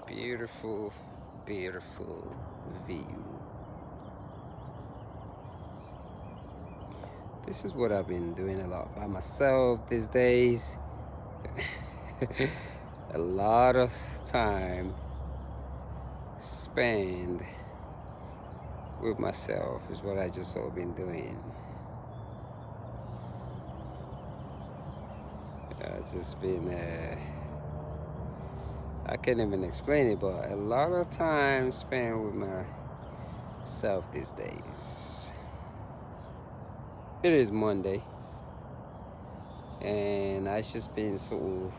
Beautiful, beautiful view. This is what I've been doing a lot by myself these days. A lot of time spent with myself is what I just all been doing. It's just been I can't even explain it, but a lot of time spent with myself these days. It is Monday, and I just been sort of,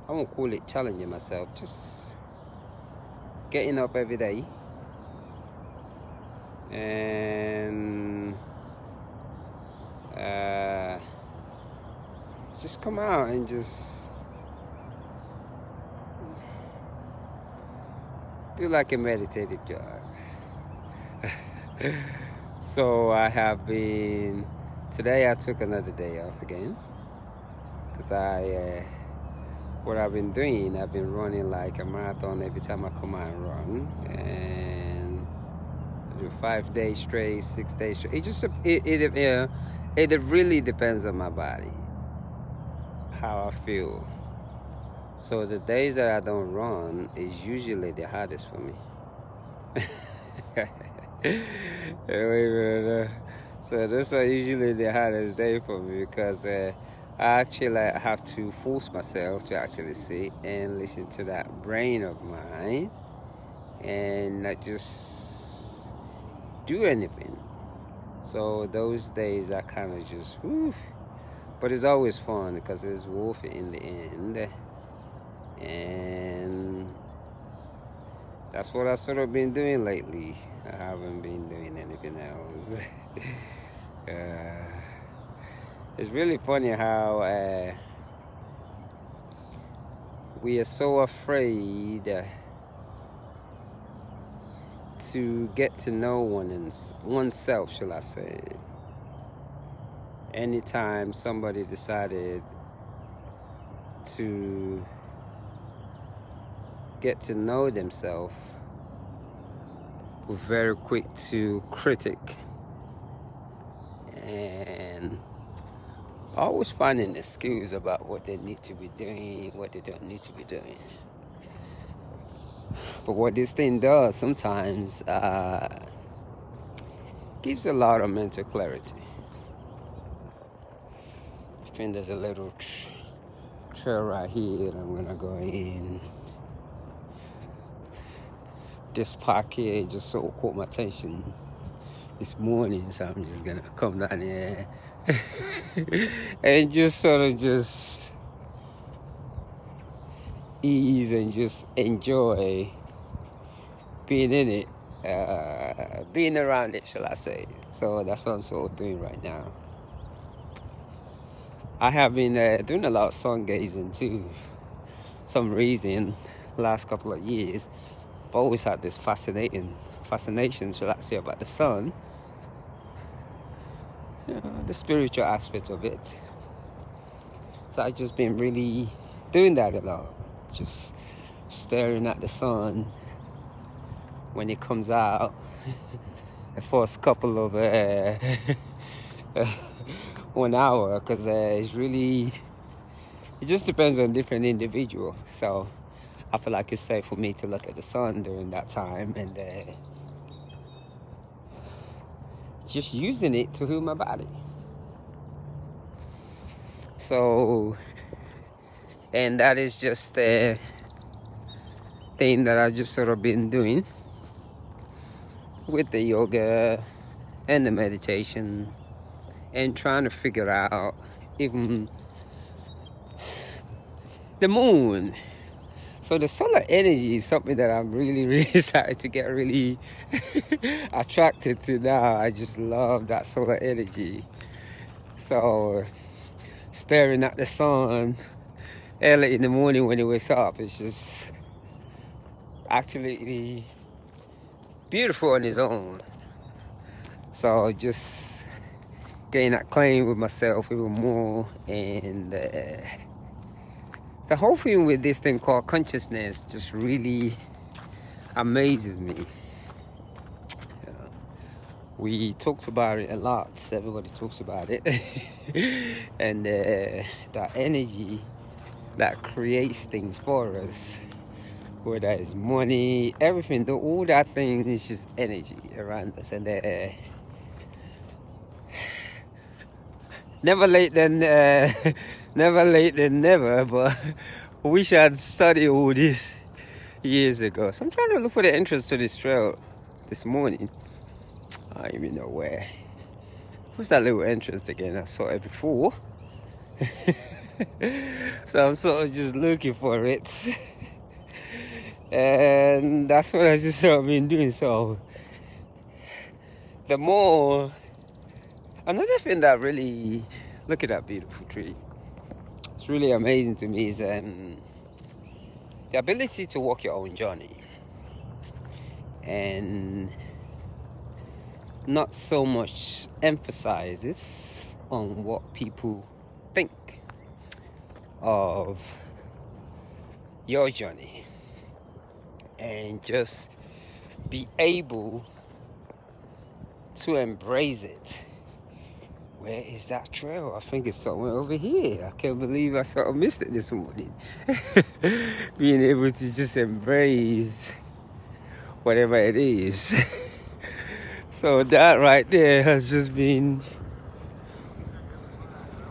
I won't call it challenging myself, just getting up every day and just come out and just do like a meditative jog. So I have been, today I took another day off again, because what I've been doing, I've been running like a marathon every time I come out and run, and I do 5 days straight, 6 days straight. It really depends on my body, how I feel. So the days that I don't run is usually the hardest for me. So those are usually the hardest day for me, because I actually have to force myself to actually sit and listen to that brain of mine and not just do anything. So those days I kind of just woof. But it's always fun because it's worth it in the end. And that's what I've sort of been doing lately. I haven't been doing anything else. It's really funny how we are so afraid to get to know oneself, shall I say. Anytime somebody decided to get to know themselves, we're very quick to critic and always finding excuse about what they need to be doing, what they don't need to be doing. But what this thing does sometimes gives a lot of mental clarity. I think there's a little trail right here that I'm gonna go in. This park here just sort of caught my attention this morning, so I'm just gonna come down here and just sort of just ease and just enjoy being in it, being around it, shall I say. So that's what I'm sort of doing right now. I have been doing a lot of sun gazing too. Some reason, last couple of years, I've always had this fascination, shall I say, about the sun. The spiritual aspect of it. So I've just been really doing that a lot. Just staring at the sun when it comes out. The first couple of 1 hour, because it just depends on different individual. So I feel like it's safe for me to look at the sun during that time and just using it to heal my body. So, and that is just the thing that I've just sort of been doing with the yoga and the meditation, and trying to figure out even the moon. So the solar energy is something that I'm really started to get really attracted to now. I just love that solar energy. So staring at the sun early in the morning when it wakes up, it's just actually beautiful on its own. So just getting acquainted with myself even more, and the whole thing with this thing called consciousness just really amazes me. We talked about it a lot. Everybody talks about it. And that energy that creates things for us, whether it's money, everything, all that thing is just energy around us. And never late than never, but I wish I'd studied all this years ago. So I'm trying to look for the entrance to this trail this morning. I don't even know where. What's that little entrance again? I saw it before. So I'm sort of just looking for it. And that's what I just sort of been doing. So the more, another thing that really, look at that beautiful tree. It's really amazing to me is the ability to walk your own journey. And not so much emphasizes on what people think of your journey, and just be able to embrace it. Where is that trail? I think it's somewhere over here. I can't believe I sort of missed it this morning. Being able to just embrace whatever it is. So that right there has just been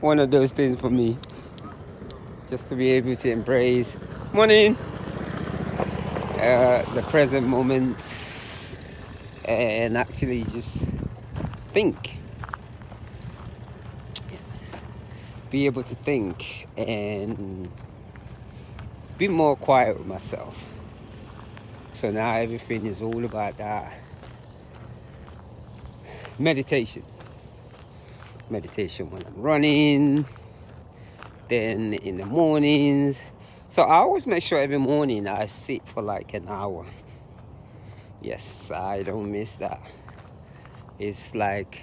one of those things for me. Just to be able to embrace morning, the present moments, and actually just think. Be able to think and be more quiet with myself. So now everything is all about that. Meditation when I'm running, then in the mornings. So I always make sure every morning I sit for like an hour. Yes, I don't miss that. It's like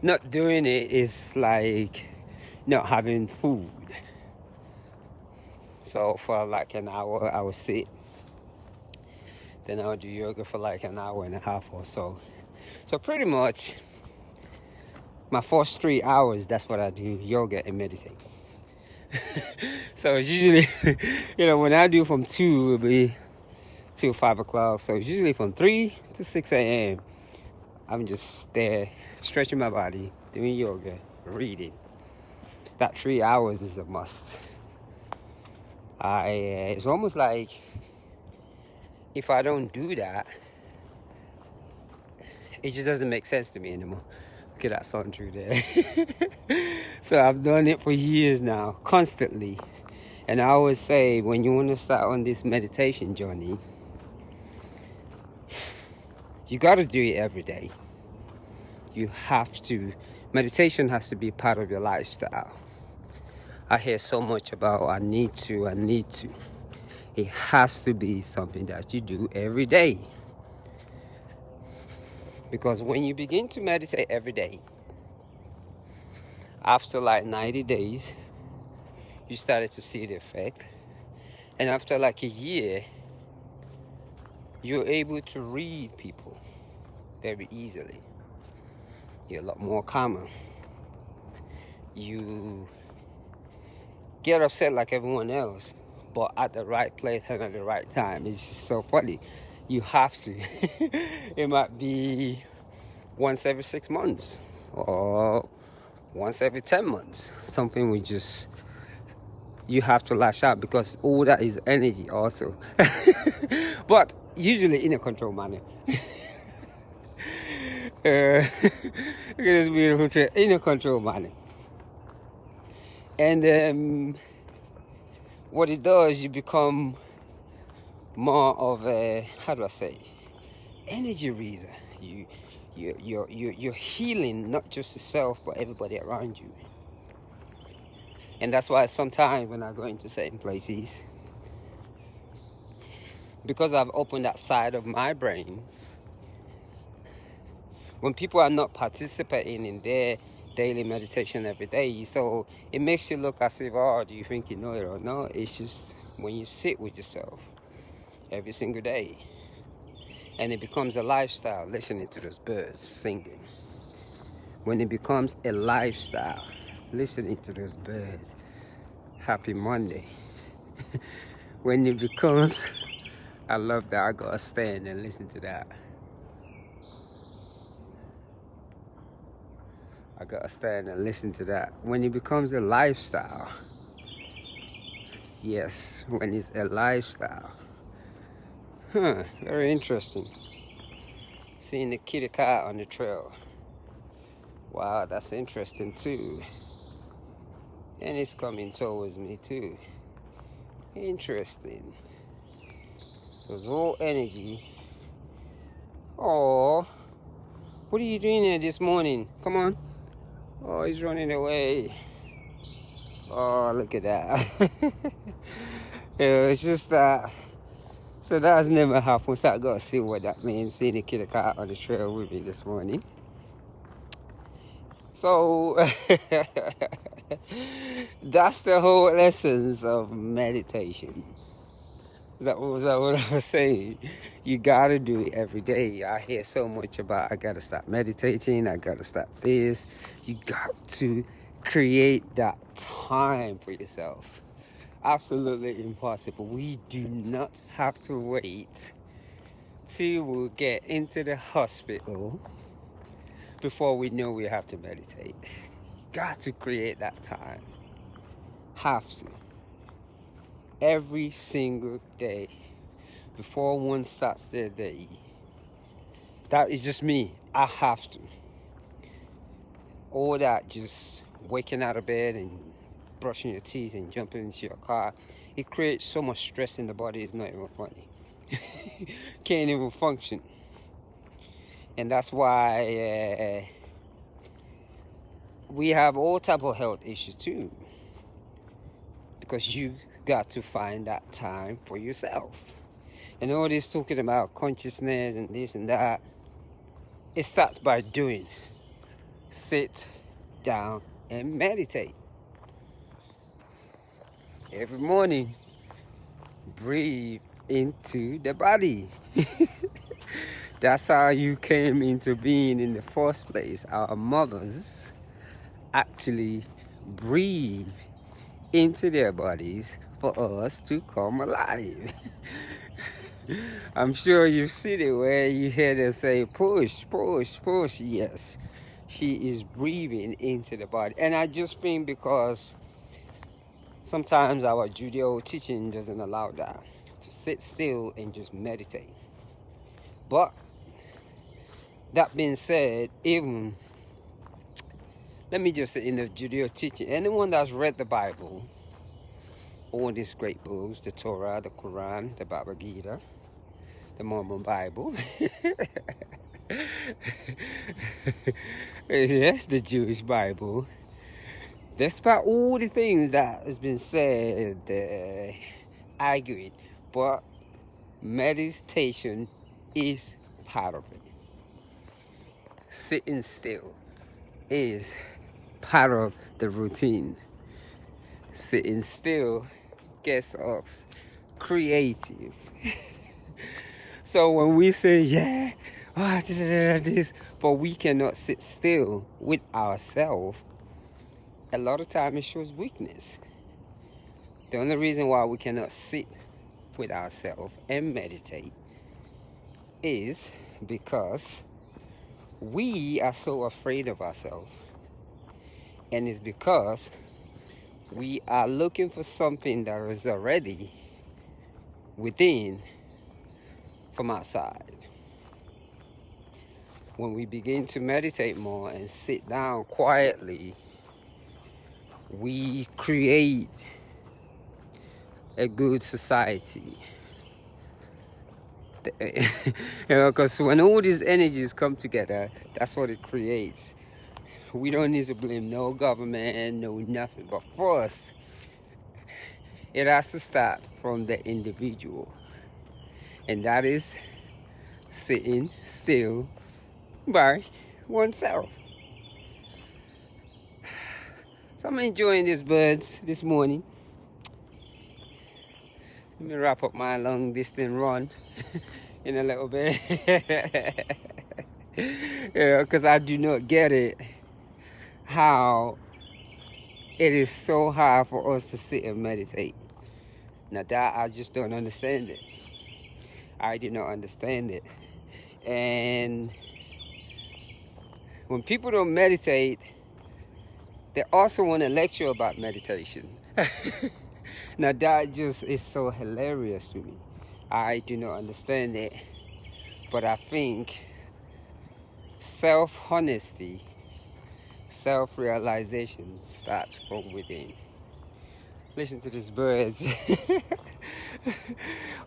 not doing it is like not having food. So for like an hour I will sit, then I'll do yoga for like an hour and a half or so. So pretty much my first 3 hours, that's what I do, yoga and meditate. So it's usually, when I do from 2, it'll be till 5 o'clock. So it's usually from 3 to 6 a.m. I'm just there, stretching my body, doing yoga, reading. That 3 hours is a must. It's almost like if I don't do that, it just doesn't make sense to me anymore. Look at that sun through there. So I've done it for years now, constantly. And I always say, when you want to start on this meditation journey, you got to do it every day. You have to. Meditation has to be part of your lifestyle. I hear so much about I need to. It has to be something that you do every day. Because when you begin to meditate every day, after like 90 days, you started to see the effect. And after like a year, you're able to read people very easily. You're a lot more calmer. You get upset like everyone else, but at the right place and at the right time. It's just so funny. You have to. It might be once every 6 months or once every 10 months. Something you have to lash out, because all that is energy also. But usually in a controlled manner. Look at this beautiful tree. In a controlled manner. And what it does, you become more of a, how do I say, energy reader. You're healing not just yourself but everybody around you. And that's why sometimes when I go into certain places, because I've opened that side of my brain, when people are not participating in their daily meditation every day, so it makes you look as if, oh, do you think you know it or not? It's just when you sit with yourself every single day, and it becomes a lifestyle, listening to those birds singing. When it becomes a lifestyle, listening to those birds, happy Monday. When it becomes, I love that, I gotta stand and listen to that. I gotta stand and listen to that. When it becomes a lifestyle, yes, when it's a lifestyle. Very interesting. Seeing the kitty cat on the trail. Wow, that's interesting too. And it's coming towards me too. Interesting. So it's all energy. Oh, what are you doing here this morning? Come on. Oh, he's running away. Oh, look at that. It's just that. So that's never happened. So I gotta see what that means. Seeing the kitty cat on the trail with me this morning. So that's the whole essence of meditation. That was what I was saying. You gotta do it every day. I hear so much about I gotta stop meditating, I gotta stop this. You got to create that time for yourself. Absolutely impossible. We do not have to wait till we get into the hospital before we know we have to meditate. Got to create that time. Have to. Every single day before one starts their day. That is just me. I have to. All that just waking out of bed and brushing your teeth and jumping into your car, it creates so much stress in the body, it's not even funny. Can't even function. And that's why we have all type of health issues too. Because you got to find that time for yourself. And all this talking about consciousness and this and that, it starts by doing. Sit down and meditate. Every morning, breathe into the body. That's how you came into being in the first place. Our mothers actually breathe into their bodies for us to come alive. I'm sure you've seen it where you hear them say, push, push, push. Yes, she is breathing into the body. And I just think because sometimes our Judeo teaching doesn't allow that, to sit still and just meditate. But that being said, even, let me just say, in the Judeo teaching, anyone that's read the Bible, all these great books, the Torah, the Quran, the Bhagavad Gita, the Mormon Bible, yes, the Jewish Bible, despite all the things that has been said, arguing, but meditation is part of it. Sitting still is part of the routine. Sitting still gets us creative. So when we say, yeah, this, but we cannot sit still with ourselves, a lot of time it shows weakness. The only reason why we cannot sit with ourselves and meditate is because we are so afraid of ourselves. And it's because we are looking for something that is already within from outside. When we begin to meditate more and sit down quietly, we create a good society. Because when all these energies come together, that's what it creates. We don't need to blame no government, no nothing. But first, it has to start from the individual. And that is sitting still by oneself. So I'm enjoying these birds this morning. Let me wrap up my long distance run in a little bit. Because I do not get it, how it is so hard for us to sit and meditate. Now that I just don't understand it. I do not understand it. And when people don't meditate, they also want to lecture about meditation. Now that just is so hilarious to me. I do not understand it. But I think self-honesty, self-realization starts from within. Listen to these birds.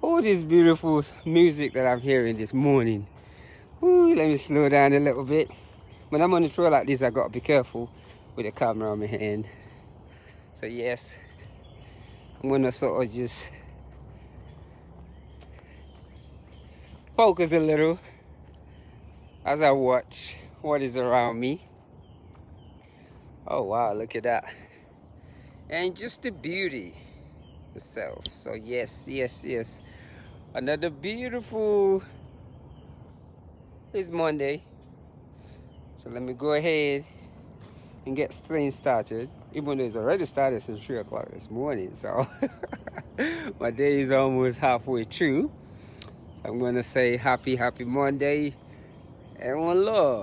All this beautiful music that I'm hearing this morning. Ooh, let me slow down a little bit. When I'm on the trail like this, I gotta be careful with the camera on my hand. So yes, I'm gonna sort of just focus a little as I watch what is around me. Oh wow, look at that. And just the beauty itself. So yes. Another beautiful, it's Monday. So let me go ahead and get things started. Even though it's already started since 3 o'clock this morning. So my day is almost halfway through. So I'm gonna say happy Monday and one love.